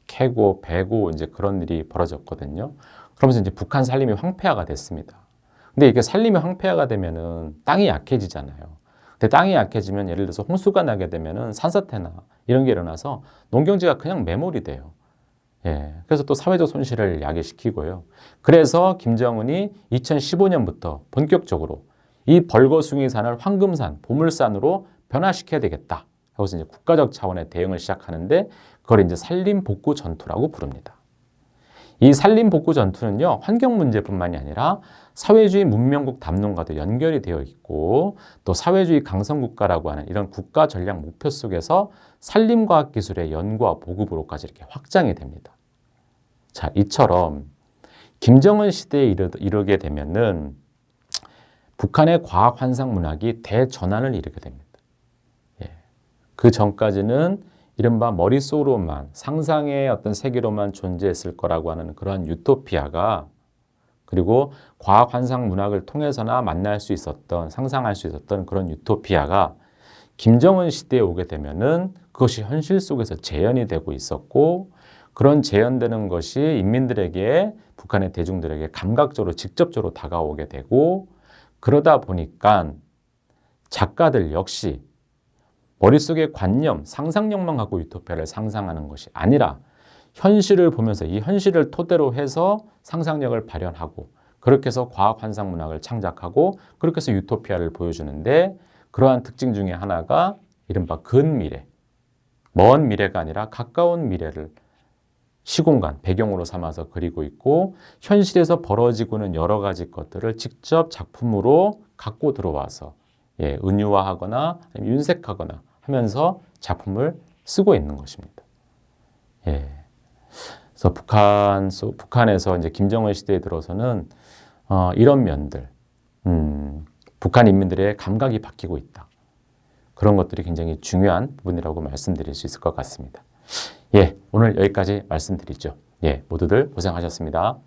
캐고 베고 이제 그런 일이 벌어졌거든요. 그러면서 이제 북한 산림이 황폐화가 됐습니다. 근데 이게 산림이 황폐화가 되면은 땅이 약해지잖아요. 근데 땅이 약해지면 예를 들어서 홍수가 나게 되면은 산사태나 이런 게 일어나서 농경지가 그냥 매몰이 돼요. 그래서 또 사회적 손실을 야기시키고요. 그래서 김정은이 2015년부터 본격적으로 이 벌거숭이산을 황금산, 보물산으로 변화시켜야 되겠다. 하고서 이제 국가적 차원의 대응을 시작하는데 그걸 이제 산림 복구 전투라고 부릅니다. 이 산림 복구 전투는요, 환경 문제뿐만이 아니라 사회주의 문명국 담론과도 연결이 되어 있고 또 사회주의 강성국가라고 하는 이런 국가 전략 목표 속에서 산림과학 기술의 연구와 보급으로까지 이렇게 확장이 됩니다. 자, 이처럼 김정은 시대에 이르게 되면은 북한의 과학 환상 문학이 대전환을 이루게 됩니다. 그 전까지는 이른바 머릿속으로만 상상의 어떤 세계로만 존재했을 거라고 하는 그러한 유토피아가 그리고 과학 환상 문학을 통해서나 만날 수 있었던 상상할 수 있었던 그런 유토피아가 김정은 시대에 오게 되면은 그것이 현실 속에서 재현이 되고 있었고 그런 재현되는 것이 인민들에게 북한의 대중들에게 감각적으로 직접적으로 다가오게 되고 그러다 보니까 작가들 역시 머릿속에 관념, 상상력만 갖고 유토피아를 상상하는 것이 아니라 현실을 보면서 이 현실을 토대로 해서 상상력을 발현하고 그렇게 해서 과학 환상 문학을 창작하고 그렇게 해서 유토피아를 보여주는데 그러한 특징 중에 하나가 이른바 근미래, 먼 미래가 아니라 가까운 미래를 시공간, 배경으로 삼아서 그리고 있고 현실에서 벌어지고 있는 여러 가지 것들을 직접 작품으로 갖고 들어와서 은유화하거나 윤색하거나 하면서 작품을 쓰고 있는 것입니다. 그래서 북한에서 이제 김정은 시대에 들어서는 이런 면들, 북한 인민들의 감각이 바뀌고 있다. 그런 것들이 굉장히 중요한 부분이라고 말씀드릴 수 있을 것 같습니다. 오늘 여기까지 말씀드리죠. 모두들 고생하셨습니다.